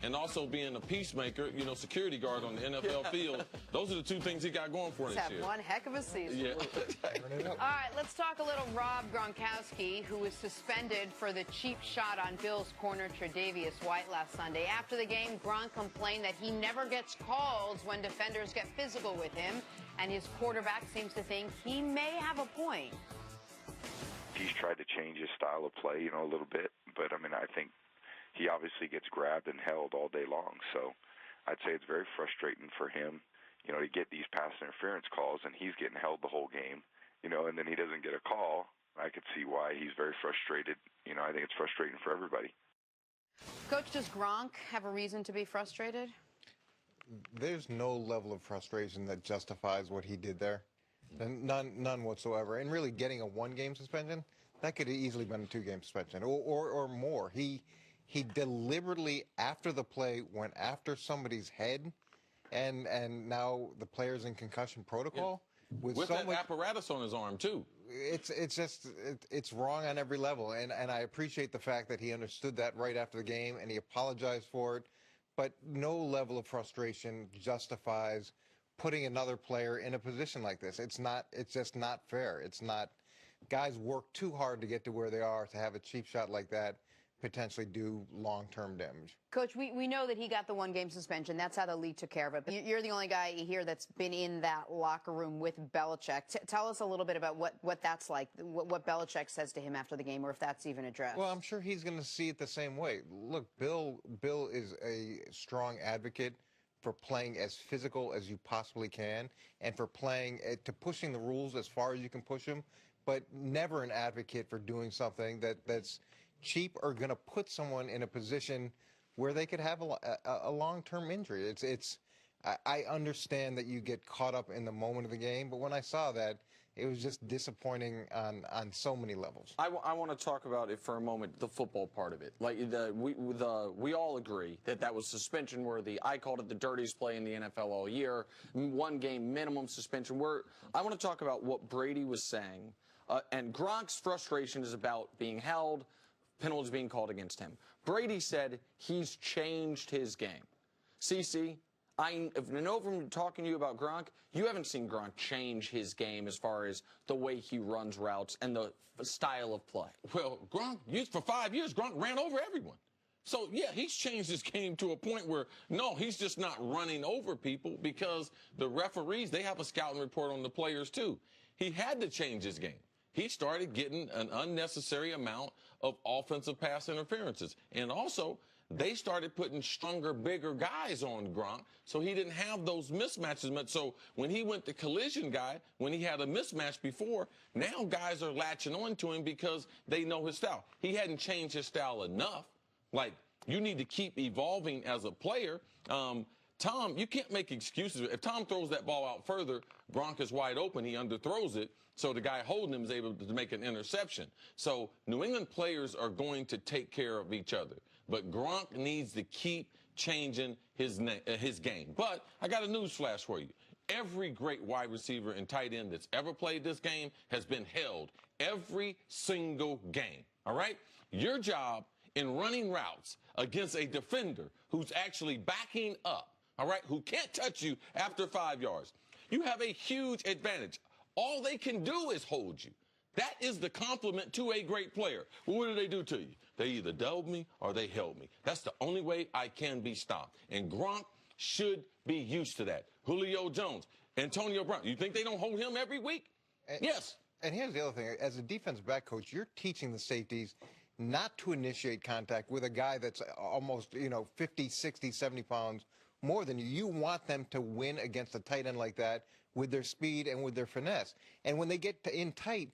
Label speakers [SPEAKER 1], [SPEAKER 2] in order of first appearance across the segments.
[SPEAKER 1] and also being a peacemaker, you know, security guard on the NFL field. Those are the two things he got going for this year.
[SPEAKER 2] One heck of a season.
[SPEAKER 1] Yeah.
[SPEAKER 2] All right, let's talk a little Rob Gronkowski, who was suspended for the cheap shot on Bills corner Tre'Davious White last Sunday. After the game, Gronk complained that he never gets calls when defenders get physical with him, and his quarterback seems to think he may have a point.
[SPEAKER 3] He's tried to change his style of play, you know, a little bit, but I mean, I think he obviously gets grabbed and held all day long. So I'd say it's very frustrating for him, you know, to get these pass interference calls, and he's getting held the whole game, you know, and then he doesn't get a call. I could see why he's very frustrated. You know, I think it's frustrating for everybody.
[SPEAKER 2] Coach, does Gronk have a reason to be frustrated?
[SPEAKER 4] There's no level of frustration that justifies what he did there. None whatsoever. And really getting a one-game suspension, that could have easily been a two-game suspension or more. He deliberately, after the play, went after somebody's head, and now the player's in concussion protocol.
[SPEAKER 1] Yeah. With so that apparatus on his arm, too.
[SPEAKER 4] It's wrong on every level. And I appreciate the fact that he understood that right after the game, and he apologized for it. But no level of frustration justifies putting another player in a position like this. It's just not fair. It's not. Guys work too hard to get to where they are to have a cheap shot like that potentially do long-term damage.
[SPEAKER 2] Coach, we know that he got the one-game suspension. That's how the league took care of it. But you're the only guy here that's been in that locker room with Belichick. Tell us a little bit about what that's like, what Belichick says to him after the game, or if that's even addressed.
[SPEAKER 4] Well, I'm sure he's going to see it the same way. Look, Bill is a strong advocate for playing as physical as you possibly can, and for playing to pushing the rules as far as you can push them, but never an advocate for doing something that's cheap or going to put someone in a position where they could have a long-term injury. I understand that you get caught up in the moment of the game, but when I saw that, it was just disappointing on so many levels.
[SPEAKER 5] I want to talk about it for a moment, the football part of it. Like we all agree that was suspension worthy. I called it the dirtiest play in the NFL all year. One game minimum suspension. I want to talk about what Brady was saying, and Gronk's frustration is about being held, penalties being called against him. Brady said he's changed his game. CC, I know from talking to you about Gronk, you haven't seen Gronk change his game as far as the way he runs routes and the style of play.
[SPEAKER 1] Well, Gronk, for 5 years, Gronk ran over everyone. So, yeah, he's changed his game to a point where, no, he's just not running over people because the referees, they have a scouting report on the players, too. He had to change his game. He started getting an unnecessary amount of offensive pass interferences. And also, they started putting stronger, bigger guys on Gronk, so he didn't have those mismatches. So when he went to collision guy, when he had a mismatch before, now guys are latching on to him because they know his style. He hadn't changed his style enough. Like, you need to keep evolving as a player. Tom, you can't make excuses. If Tom throws that ball out further, Gronk is wide open. He underthrows it, so the guy holding him is able to make an interception. So New England players are going to take care of each other. But Gronk needs to keep changing his game. But I got a news flash for you. Every great wide receiver and tight end that's ever played this game has been held every single game. All right? Your job in running routes against a defender who's actually backing up, all right, who can't touch you after 5 yards. You have a huge advantage. All they can do is hold you. That is the compliment to a great player. Well, what do they do to you? They either doubled me or they held me. That's the only way I can be stopped. And Gronk should be used to that. Julio Jones, Antonio Brown. You think they don't hold him every week? Yes.
[SPEAKER 4] And here's the other thing. As a defensive back coach, you're teaching the safeties not to initiate contact with a guy that's almost, 50, 60, 70 pounds more than you. You want them to win against a tight end like that with their speed and with their finesse. And when they get in tight,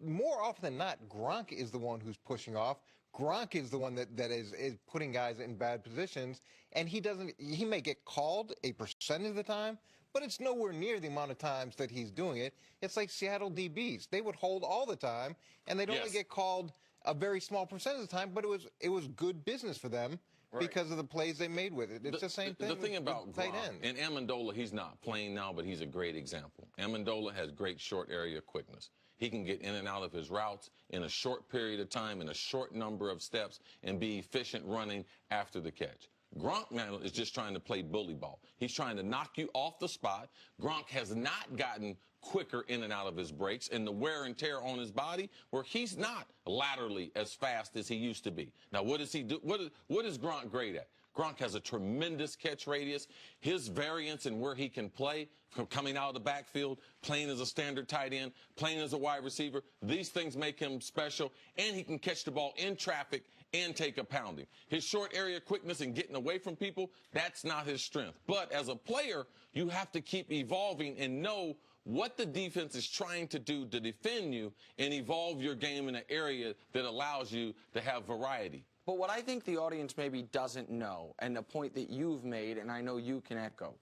[SPEAKER 4] more often than not, Gronk is the one who's pushing off. Gronk is the one that is putting guys in bad positions. And he may get called a percentage of the time, but it's nowhere near the amount of times that he's doing it. It's like Seattle DBs. They would hold all the time, and they'd only get called a very small percentage of the time, but it was good business for them because of the plays they made with it. It's the same thing.
[SPEAKER 1] The thing about
[SPEAKER 4] tight
[SPEAKER 1] Gronk,
[SPEAKER 4] ends.
[SPEAKER 1] and Amendola, he's not playing now, but he's a great example. Amendola has great short area quickness. He can get in and out of his routes in a short period of time, in a short number of steps, and be efficient running after the catch. Gronk now is just trying to play bully ball. He's trying to knock you off the spot. Gronk has not gotten quicker in and out of his breaks and the wear and tear on his body where he's not laterally as fast as he used to be. Now, what does he do? What is Gronk great at? Gronk has a tremendous catch radius. His variance in where he can play from coming out of the backfield, playing as a standard tight end, playing as a wide receiver, these things make him special, and he can catch the ball in traffic and take a pounding. His short area quickness and getting away from people, that's not his strength. But as a player, you have to keep evolving and know what the defense is trying to do to defend you and evolve your game in an area that allows you to have variety.
[SPEAKER 5] But what I think the audience maybe doesn't know, and the point that you've made, and I know you can echo,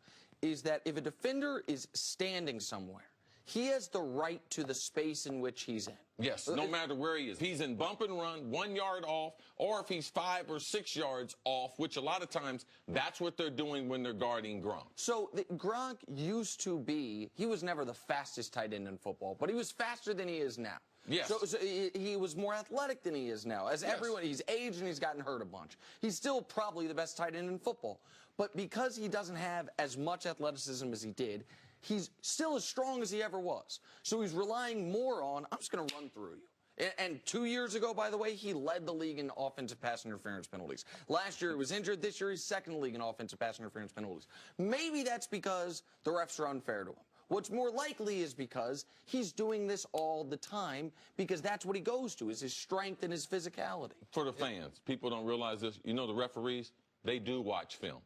[SPEAKER 5] is that if a defender is standing somewhere, he has the right to the space in which he's in.
[SPEAKER 1] Yes, no matter where he is. If he's in bump and run, 1 yard off, or if he's 5 or 6 yards off, which a lot of times that's what they're doing when they're guarding Gronk.
[SPEAKER 5] So Gronk used to be, he was never the fastest tight end in football, but he was faster than he is now.
[SPEAKER 1] Yes.
[SPEAKER 5] So he was more athletic than he is now. As everyone, he's aged and he's gotten hurt a bunch. He's still probably the best tight end in football. But because he doesn't have as much athleticism as he did, he's still as strong as he ever was. So he's relying more on, I'm just going to run through you. And 2 years ago, by the way, he led the league in offensive pass interference penalties. Last year he was injured. This year he's second in the league in offensive pass interference penalties. Maybe that's because the refs are unfair to him. What's more likely is because he's doing this all the time because that's what he goes to, is his strength and his physicality.
[SPEAKER 1] For the fans, people don't realize this. You know, the referees, they do watch film.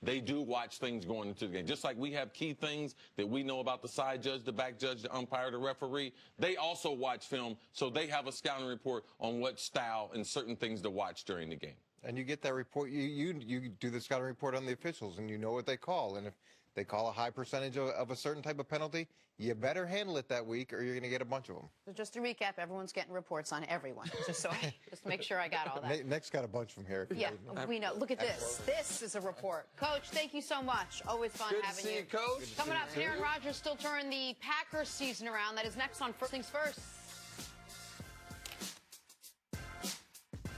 [SPEAKER 1] They do watch things going into the game. Just like we have key things that we know about the side judge, the back judge, the umpire, the referee, they also watch film, so they have a scouting report on what style and certain things to watch during the game.
[SPEAKER 4] And you get that report. You do the scouting report on the officials, and you know what they call. And if they call a high percentage of a certain type of penalty, you better handle it that week or you're going to get a bunch of them.
[SPEAKER 2] So just to recap, everyone's getting reports on everyone. Just make sure I got all that.
[SPEAKER 4] Nick's got a bunch from here.
[SPEAKER 2] Yeah, we know. Look at this. This is a report. Coach, thank you so much. Always fun
[SPEAKER 5] Good
[SPEAKER 2] having
[SPEAKER 5] to see you, Coach.
[SPEAKER 2] Coming up, Aaron Rodgers still turning the Packers season around. That is next on First Things First.